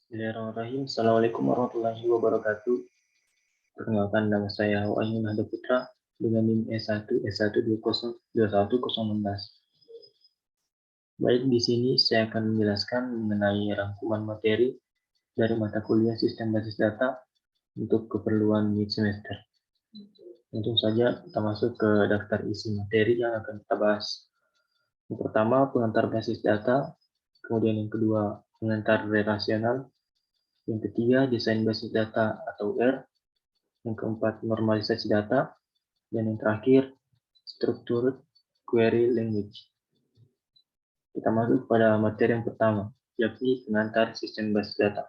Bismillahirrahmanirrahim. Assalamualaikum warahmatullahi wabarakatuh. Perkenalkan, nama saya Wahyu Nahda Putra dengan NIM S1 S12021 Baik, di sini saya akan menjelaskan mengenai rangkuman materi dari mata kuliah Sistem Basis Data untuk keperluan mid semester. Tentu saja kita masuk ke daftar isi materi yang akan kita bahas. Yang pertama, pengantar basis data, kemudian yang kedua, pengantar relasional, yang ketiga, desain basis data atau R, yang keempat, normalisasi data, dan yang terakhir, struktur query language. Kita masuk pada materi yang pertama, yakni pengantar sistem basis data.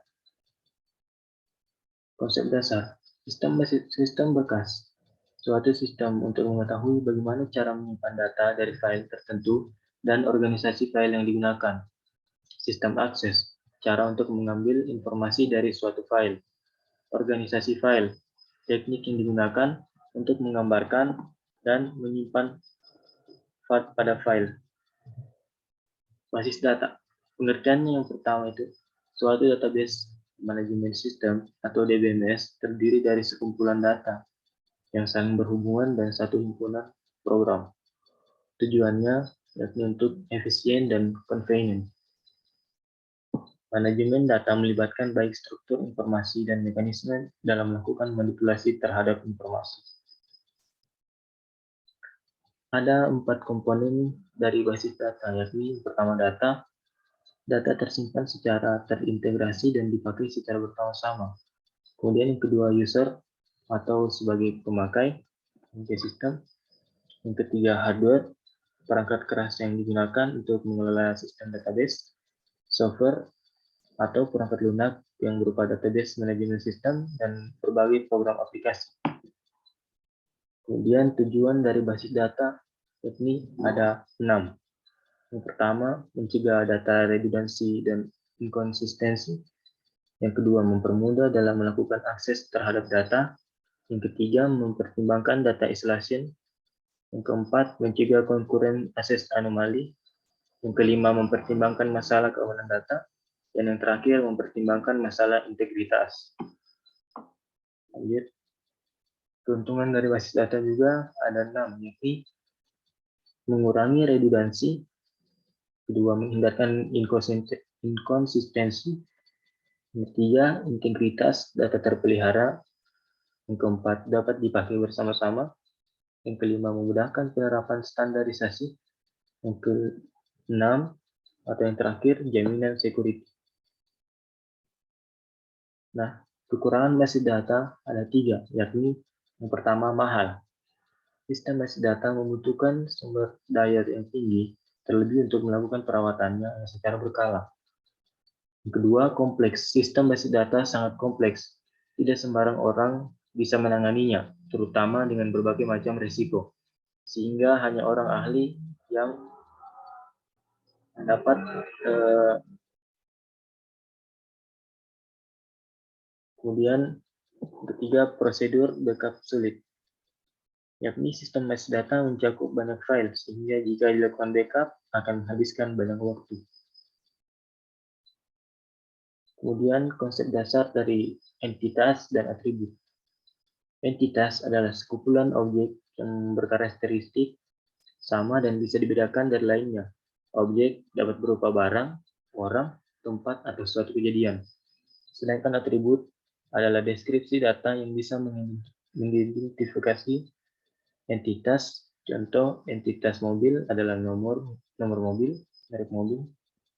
Konsep dasar, sistem berkas. Suatu sistem untuk mengetahui bagaimana cara menyimpan data dari file tertentu dan organisasi file yang digunakan. Sistem akses, cara untuk mengambil informasi dari suatu file. Organisasi file, teknik yang digunakan untuk menggambarkan dan menyimpan pada file. Basis data, pengertiannya yang pertama itu, suatu database manajemen sistem atau DBMS terdiri dari sekumpulan data yang saling berhubungan dan satu himpunan program. Tujuannya yakni untuk efisien dan convenient. Manajemen data melibatkan baik struktur informasi dan mekanisme dalam melakukan manipulasi terhadap informasi. Ada 4 komponen dari basis data, yakni pertama data. Data tersimpan secara terintegrasi dan dipakai secara bersama-sama. Kemudian yang kedua user atau sebagai pemakai sistem. Yang ketiga hardware, perangkat keras yang digunakan untuk mengelola sistem database. Software atau perangkat lunak yang berupa database manajemen sistem dan berbagai program aplikasi. Kemudian tujuan dari basis data yakni ada 6. Yang pertama, mencegah data redundansi dan inkonsistensi. Yang kedua, mempermudah dalam melakukan akses terhadap data. Yang ketiga, mempertimbangkan data isolation. Yang keempat, mencegah konkuren akses anomali. Yang kelima, mempertimbangkan masalah keamanan data. Dan yang terakhir, mempertimbangkan masalah integritas. Lanjut. Keuntungan dari basis data juga ada 6, yakni mengurangi redundansi. Kedua, menghindarkan inkonsistensi. Yang ketiga, integritas data terpelihara. Yang keempat, dapat dipakai bersama-sama. Yang kelima, memudahkan penerapan standarisasi. Yang keenam, atau yang terakhir, jaminan security. Nah, kekurangan basis data ada 3, yakni yang pertama, mahal. Sistem basis data membutuhkan sumber daya yang tinggi, terlebih untuk melakukan perawatannya secara berkala. Yang kedua, kompleks. Sistem basis data sangat kompleks. Tidak sembarang orang bisa menanganinya, terutama dengan berbagai macam risiko. Sehingga hanya orang ahli yang dapat kemudian ketiga, prosedur backup sulit. Yakni sistem basis data mencakup banyak file, sehingga jika dilakukan backup akan menghabiskan banyak waktu. Kemudian konsep dasar dari entitas dan atribut. Entitas adalah sekumpulan objek yang berkarakteristik sama dan bisa dibedakan dari lainnya. Objek dapat berupa barang, orang, tempat, atau suatu kejadian. Sedangkan atribut adalah deskripsi data yang bisa mengidentifikasi entitas. Contoh, entitas mobil adalah nomor mobil, merek mobil,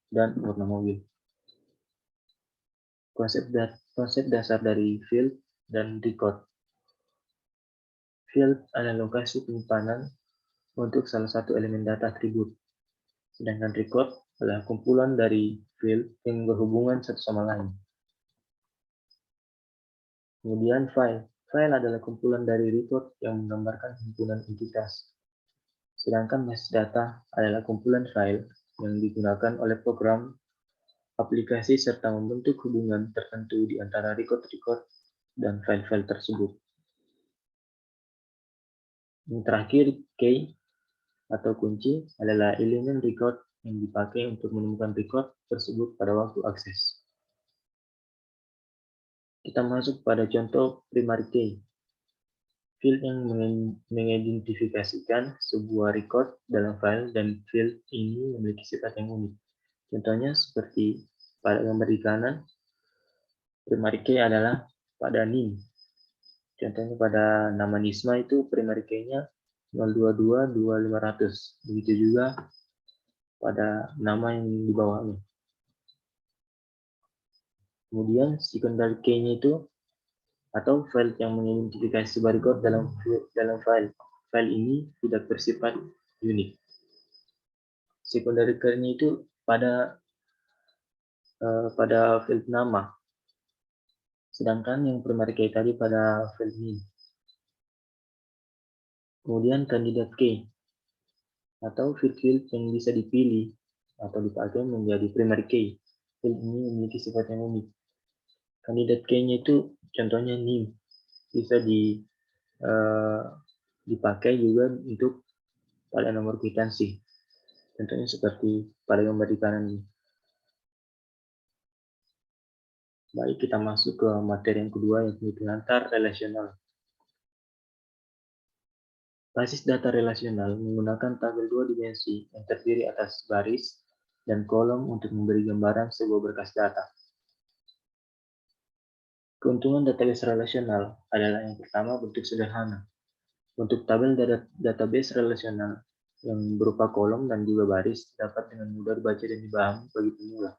dan warna mobil. Konsep dasar dari field dan record. Field adalah lokasi penyimpanan untuk salah satu elemen data atribut. Sedangkan record adalah kumpulan dari field yang berhubungan satu sama lain. Kemudian file. File adalah kumpulan dari record yang menggambarkan himpunan entitas. Sedangkan basis data adalah kumpulan file yang digunakan oleh program, aplikasi, serta membentuk hubungan tertentu di antara record-record dan file-file tersebut. Yang terakhir, key atau kunci adalah elemen record yang dipakai untuk menemukan record tersebut pada waktu akses. Kita masuk pada contoh primary key. Field yang mengidentifikasikan sebuah record dalam file dan field ini memiliki sifat yang unik. Contohnya seperti pada gambar di kanan, primary key adalah pada NIM. Contohnya pada nama Nisma itu primary key-nya 02225500. Begitu juga pada nama yang di bawahnya. Kemudian secondary key-nya itu atau file yang mengidentifikasi sebuah record dalam file. File ini tidak bersifat unik. Secondary key-nya itu pada field nama. Sedangkan yang primary key tadi pada field name. Kemudian candidate key atau field yang bisa dipilih atau dipakai menjadi primary key. Field ini memiliki sifat yang unik. Candidate key-nya itu contohnya name, bisa dipakai juga untuk pada nomor kwitansi. Contohnya seperti pada gambar di kanan ini. Baik, kita masuk ke materi yang kedua, yaitu pengantar relasional. Basis data relasional menggunakan tabel 2 dimensi yang terdiri atas baris dan kolom untuk memberi gambaran sebuah berkas data. Keuntungan database relasional adalah yang pertama bentuk sederhana. Untuk tabel database relasional yang berupa kolom dan juga baris dapat dengan mudah dibaca dan dipahami bagi pemula.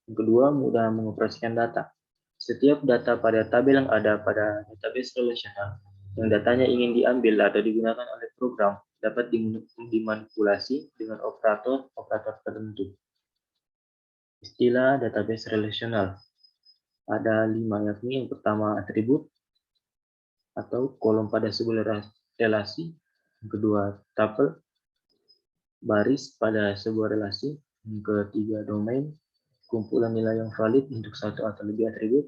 Yang kedua, mudah mengoperasikan data. Setiap data pada tabel yang ada pada database relasional yang datanya ingin diambil atau digunakan oleh program dapat dimanipulasi dengan operator tertentu. Istilah database relasional ada 5, yakni yang pertama atribut atau kolom pada sebuah relasi, yang kedua tuple, baris pada sebuah relasi, yang ketiga domain, kumpulan nilai yang valid untuk satu atau lebih atribut,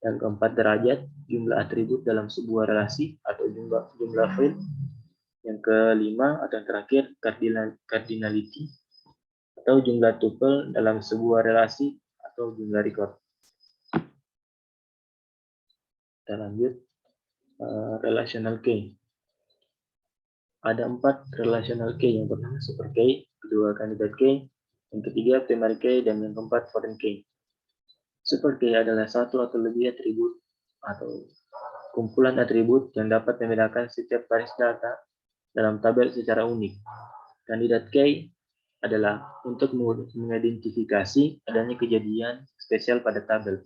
yang keempat derajat, jumlah atribut dalam sebuah relasi atau jumlah field, yang kelima atau terakhir cardinality atau jumlah tuple dalam sebuah relasi atau jumlah record. Kita lanjut, relational key. Ada 4 relational key. Yang pertama super key, kedua candidate key, yang ketiga primary key, dan yang keempat foreign key. Super key adalah satu atau lebih atribut atau kumpulan atribut yang dapat membedakan setiap baris data dalam tabel secara unik. Candidate key adalah untuk mengidentifikasi adanya kejadian spesial pada tabel.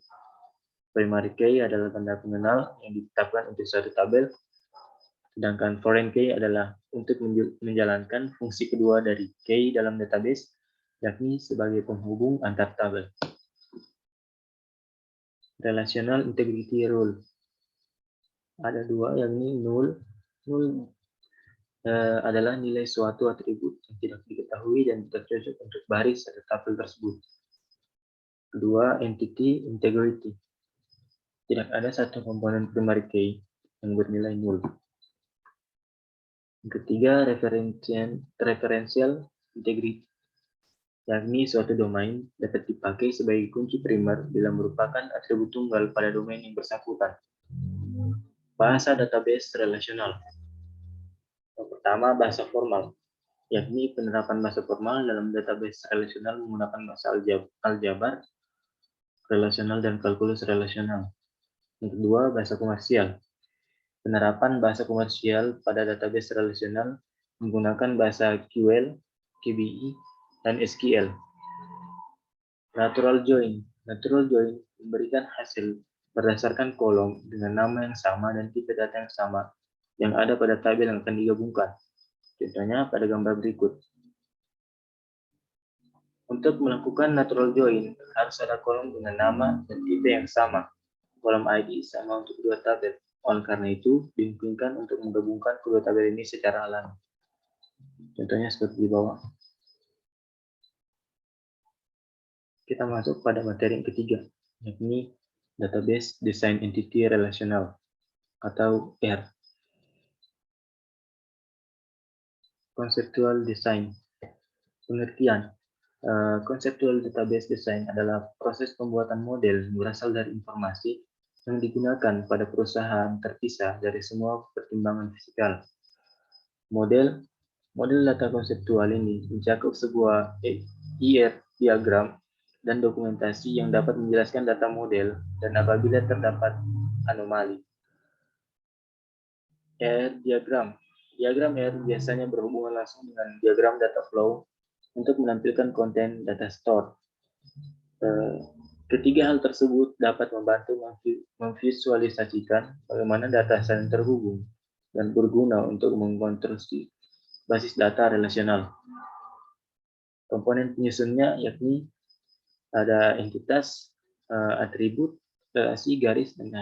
Primary key adalah tanda pengenal yang ditetapkan untuk suatu tabel, sedangkan foreign key adalah untuk menjalankan fungsi kedua dari key dalam database, yakni sebagai penghubung antar tabel. Relational integrity rule. Ada 2, yakni null. Null adalah nilai suatu atribut yang tidak diketahui dan tidak cocok untuk baris atau tabel tersebut. Kedua, entity integrity. Tidak ada satu komponen primary key yang bernilai null. Yang ketiga, referential integrity, yakni suatu domain dapat dipakai sebagai kunci primer bila merupakan atribut tunggal pada domain yang bersangkutan. Bahasa database relasional. Yang pertama, bahasa formal, yakni penerapan bahasa formal dalam database relasional menggunakan bahasa aljabar, relasional, dan kalkulus relasional. Yang kedua, bahasa komersial. Penerapan bahasa komersial pada database relasional menggunakan bahasa QL, KBE, dan SQL. Natural join. Natural join memberikan hasil berdasarkan kolom dengan nama yang sama dan tipe data yang sama yang ada pada tabel yang akan digabungkan. Contohnya pada gambar berikut. Untuk melakukan natural join, harus ada kolom dengan nama dan tipe yang sama. Kolom ID sama untuk kedua tabel. Oleh karena itu, dimungkinkan untuk menggabungkan kedua tabel ini secara alami. Contohnya seperti di bawah. Kita masuk pada materi yang ketiga, yakni Database Design Entity Relational atau R. Conceptual Design. Pengertian. Conceptual Database Design adalah proses pembuatan model yang berasal dari informasi yang digunakan pada perusahaan terpisah dari semua pertimbangan fisikal. Model data konseptual ini mencakup sebuah IR diagram dan dokumentasi yang dapat menjelaskan data model dan apabila terdapat anomali. IR diagram. Diagram IR biasanya berhubungan langsung dengan diagram data flow untuk menampilkan konten data store. Ketiga hal tersebut dapat membantu memvisualisasikan bagaimana data saling terhubung dan berguna untuk mengkonstruksi basis data relasional. Komponen penyusunnya yakni ada entitas, atribut, relasi, garis, dan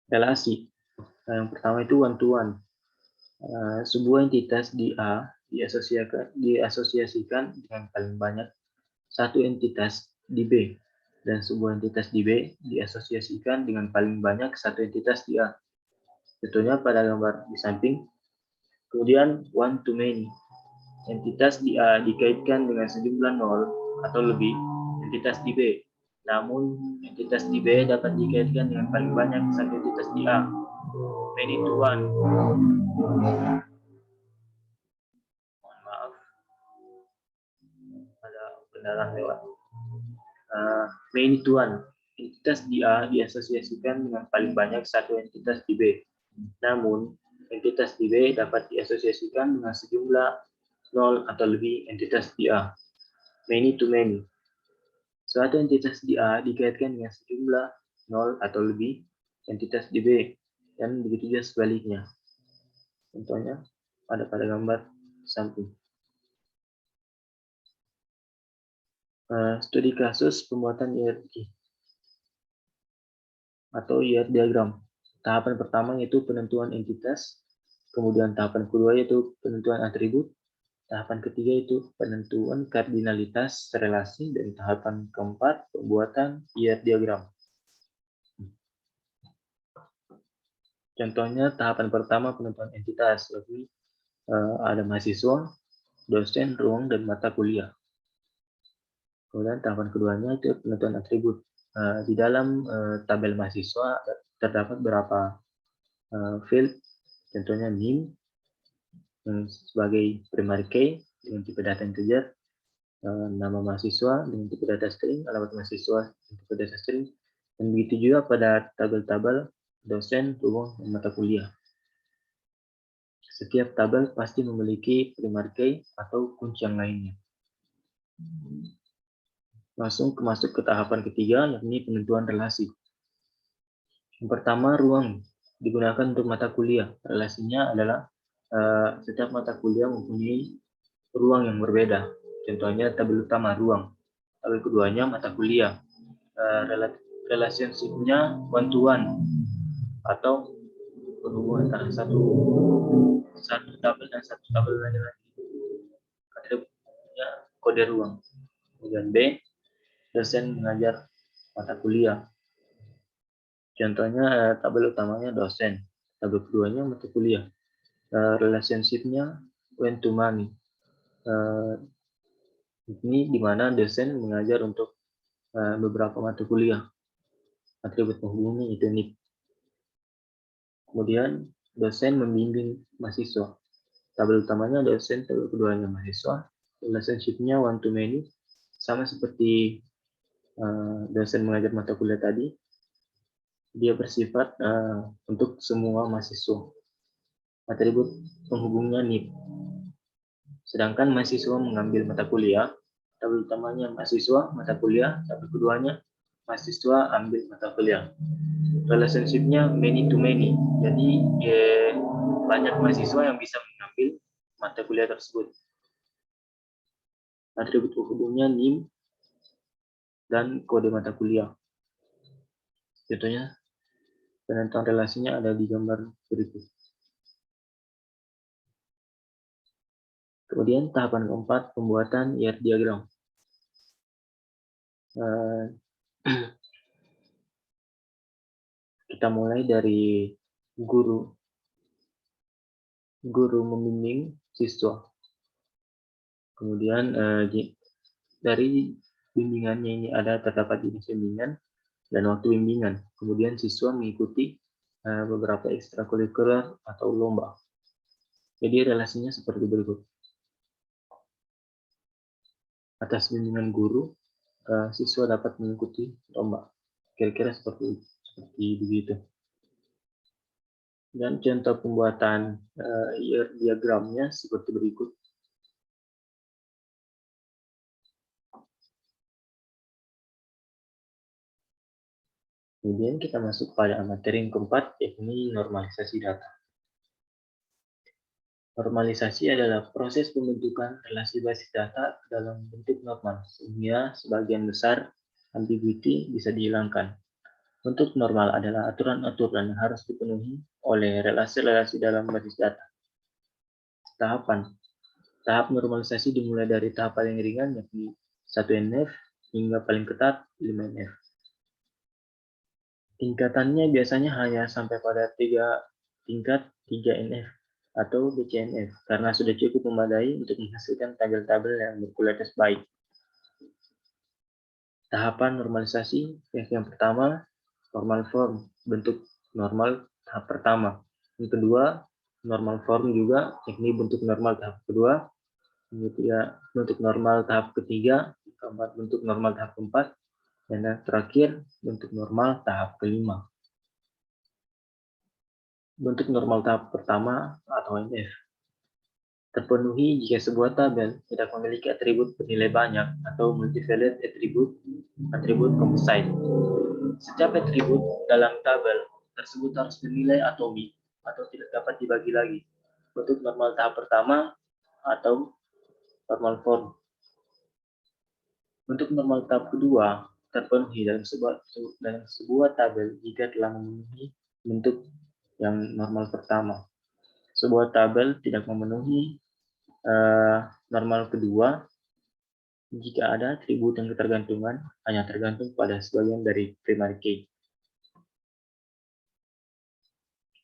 relasi. Yang pertama itu one-to-one. Sebuah entitas di A diasosiasikan dengan paling banyak satu entitas di B, dan sebuah entitas di B diasosiasikan dengan paling banyak satu entitas di A. Contohnya pada gambar di samping. Kemudian one to many. Entitas di A dikaitkan dengan sejumlah nol atau lebih entitas di B. Namun entitas di B dapat dikaitkan dengan paling banyak satu entitas di A. Many to one. Mohon maaf, ada kendaraan lewat. Many to one. Entitas di A diasosiasikan dengan paling banyak satu entitas di B. Namun entitas di B dapat diasosiasikan dengan sejumlah nol atau lebih entitas di A. Many to many. Suatu entitas di A dikaitkan dengan sejumlah nol atau lebih entitas di B, dan begitu juga sebaliknya. Contohnya ada pada gambar samping. Studi kasus pembuatan IRD atau IR diagram. Tahapan pertama yaitu penentuan entitas, kemudian tahapan kedua yaitu penentuan atribut, tahapan ketiga itu penentuan kardinalitas relasi, dan tahapan keempat pembuatan IR diagram. Contohnya tahapan pertama penentuan entitas, yakni ada mahasiswa, dosen, ruang, dan mata kuliah. Kemudian tahapan keduanya itu penentuan atribut. Di dalam tabel mahasiswa terdapat beberapa field, contohnya NIM sebagai primary key dengan tipe data integer, nama mahasiswa dengan tipe data string, alamat mahasiswa dengan tipe data string, dan begitu juga pada tabel-tabel dosen, ruang, dan mata kuliah. Setiap tabel pasti memiliki primary key atau kunci yang lainnya. Langsung masuk ke tahapan ketiga, yakni penentuan relasi. Yang pertama, ruang digunakan untuk mata kuliah. Relasinya adalah setiap mata kuliah mempunyai ruang yang berbeda. Contohnya tabel utama ruang, tabel keduanya mata kuliah. Relationship-nya one to one atau berhubungan antara satu tabel dan satu tabel lain lagi. Atributnya kode ruang. Kemudian B, dosen mengajar mata kuliah. Contohnya tabel utamanya dosen, tabel keduanya mata kuliah. Relationship-nya one to many. Ini di mana dosen mengajar untuk beberapa mata kuliah. Atribut penghubungnya itu NIP. Kemudian dosen membimbing mahasiswa. Tabel utamanya dosen, tabel keduanya mahasiswa. Relationship-nya one to many, sama seperti dosen mengajar mata kuliah tadi. Dia bersifat untuk semua mahasiswa. Atribut penghubungnya NIP. Sedangkan mahasiswa mengambil mata kuliah, tabel utamanya mahasiswa, mata kuliah, tabel keduanya mahasiswa ambil mata kuliah. Relationship-nya many to many. Jadi banyak mahasiswa yang bisa mengambil mata kuliah tersebut. Atribut penghubungnya NIM dan kode mata kuliah. Contohnya penentuan relasinya ada di gambar berikut. Kemudian tahapan keempat, pembuatan IR diagram. Kita mulai dari guru membimbing siswa. Kemudian dari bimbingannya ini terdapat jenis bimbingan, dan waktu bimbingan. Kemudian siswa mengikuti beberapa ekstrakurikuler atau lomba. Jadi relasinya seperti berikut. Atas bimbingan guru, siswa dapat mengikuti lomba. Kira-kira seperti begitu. Dan contoh pembuatan diagramnya seperti berikut. Kemudian kita masuk pada materi yang keempat, yakni normalisasi data. Normalisasi adalah proses pembentukan relasi basis data dalam bentuk normal, sehingga sebagian besar ambiguity bisa dihilangkan. Bentuk normal adalah aturan-aturan yang harus dipenuhi oleh relasi-relasi dalam basis data. Tahapan. Tahap normalisasi dimulai dari tahap paling ringan, yakni 1NF, hingga paling ketat 5NF. Tingkatannya biasanya hanya sampai pada tingkat 3NF atau BCNF karena sudah cukup memadai untuk menghasilkan tabel-tabel yang berkualitas baik. Tahapan normalisasi yang pertama, normal form, bentuk normal tahap pertama. Yang kedua, normal form juga, yakni bentuk normal tahap kedua. Yang ketiga, bentuk normal tahap ketiga. Keempat, bentuk normal tahap keempat. Dan yang terakhir, bentuk normal tahap kelima. Bentuk normal tahap pertama atau NF terpenuhi jika sebuah tabel tidak memiliki atribut bernilai banyak atau multivariate atribut composite. Setiap atribut dalam tabel tersebut harus bernilai atomik atau tidak dapat dibagi lagi. Bentuk normal tahap pertama atau normal form. Bentuk normal tahap kedua terpenuhi dalam sebuah tabel jika telah memenuhi bentuk yang normal pertama. Sebuah tabel tidak memenuhi normal kedua jika ada atribut yang ketergantungan hanya tergantung pada sebagian dari primary key.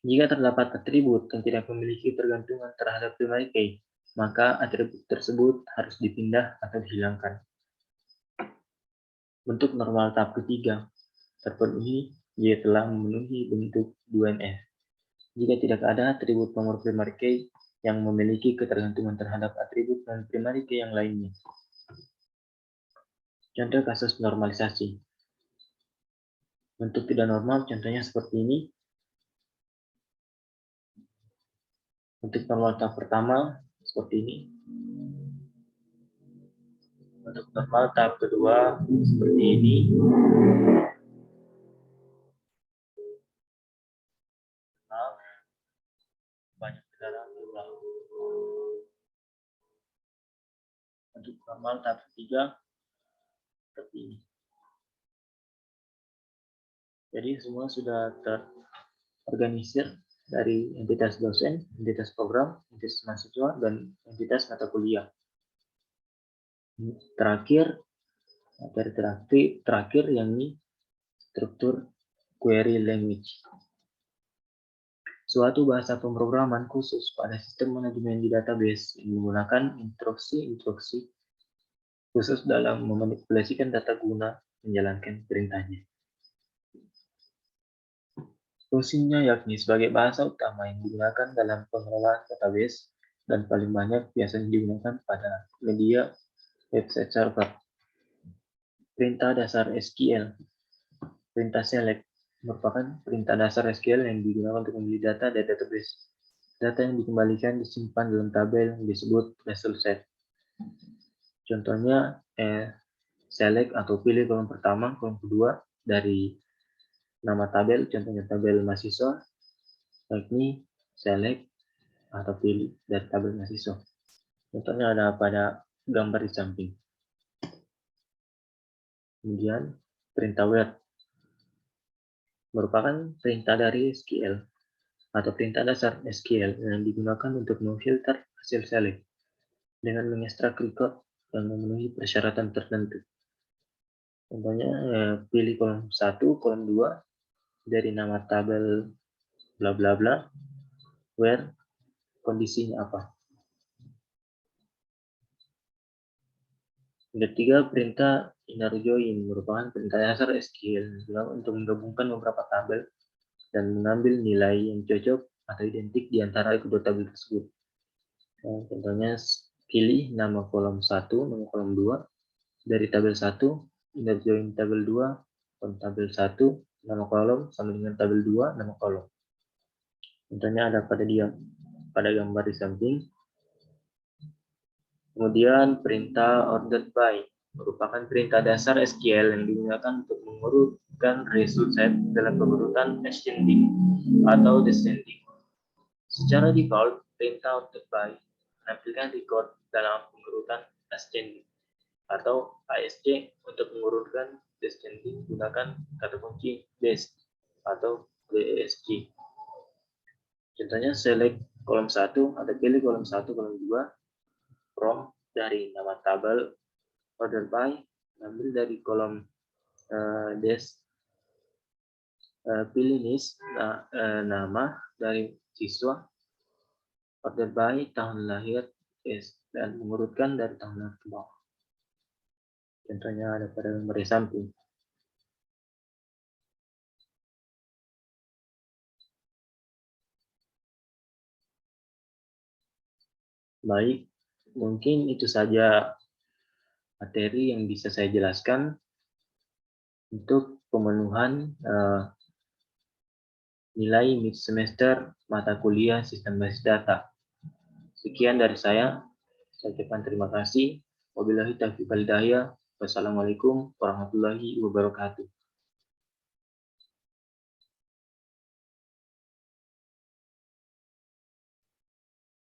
Jika terdapat atribut yang tidak memiliki ketergantungan terhadap primary key, maka atribut tersebut harus dipindah atau dihilangkan. Bentuk normal tahap ketiga terpenuhi jika telah memenuhi bentuk 2NF. Jika tidak ada atribut nomor primary key yang memiliki ketergantungan terhadap atribut non-primary key yang lainnya. Contoh kasus normalisasi. Bentuk tidak normal contohnya seperti ini. Bentuk normal tahap pertama seperti ini. Bentuk normal tahap kedua seperti ini. Banyak kendaraan di belakang. Bentuk normal tahap ketiga seperti ini. Jadi semua sudah terorganisir dari entitas dosen, entitas program, entitas mahasiswa, dan entitas mata kuliah. Terakhir yang ini struktur query language. Suatu bahasa pemrograman khusus pada sistem manajemen di database yang menggunakan instruksi khusus dalam memanipulasikan data guna menjalankan perintahnya. Fungsinya yakni sebagai bahasa utama yang digunakan dalam pengelolaan database dan paling banyak biasanya digunakan pada media website server. Perintah dasar SQL. Perintah select merupakan perintah dasar SQL yang digunakan untuk memilih data dari database. Data yang dikembalikan disimpan dalam tabel yang disebut result set. Contohnya select atau pilih kolom pertama, kolom kedua dari nama tabel, contohnya tabel mahasiswa, yakni select atau pilih dari tabel mahasiswa. Contohnya ada pada gambar di samping. Kemudian perintah where merupakan perintah dari SQL atau perintah dasar SQL yang digunakan untuk memfilter hasil select dengan mengekstrak record yang memenuhi persyaratan tertentu. Contohnya pilih kolom 1, kolom 2 dari nama tabel bla bla bla where kondisinya apa. Yang ketiga, perintah inner join merupakan perintah dasar SQL untuk menggabungkan beberapa tabel dan mengambil nilai yang cocok atau identik di antara kedua tabel tersebut. Contohnya, pilih nama kolom 1, nama kolom 2 dari tabel 1, inner join tabel 2, tabel 1, nama kolom sama dengan tabel 2, nama kolom. Contohnya ada pada gambar di samping. Kemudian perintah ordered by merupakan perintah dasar SQL yang digunakan untuk mengurutkan result set dalam pengurutan ascending atau descending. Secara default, perintah ordered by menampilkan record dalam pengurutan ascending atau ASC. Untuk mengurutkan descending gunakan kata kunci desc atau DSC. Contohnya select kolom 1 atau pilih kolom 1, kolom 2 from dari nama tabel order by, ambil dari kolom desk, pilih list nama dari siswa, order by tahun lahir, dan mengurutkan dari tahun lahir ke bawah. Contohnya ada pada gambar di samping. Baik, mungkin itu saja materi yang bisa saya jelaskan untuk pemenuhan nilai mid semester mata kuliah sistem basis data. Sekian dari saya ucapkan terima kasih. Wabillahi taufiq wal hidayah. Wassalamualaikum warahmatullahi wabarakatuh.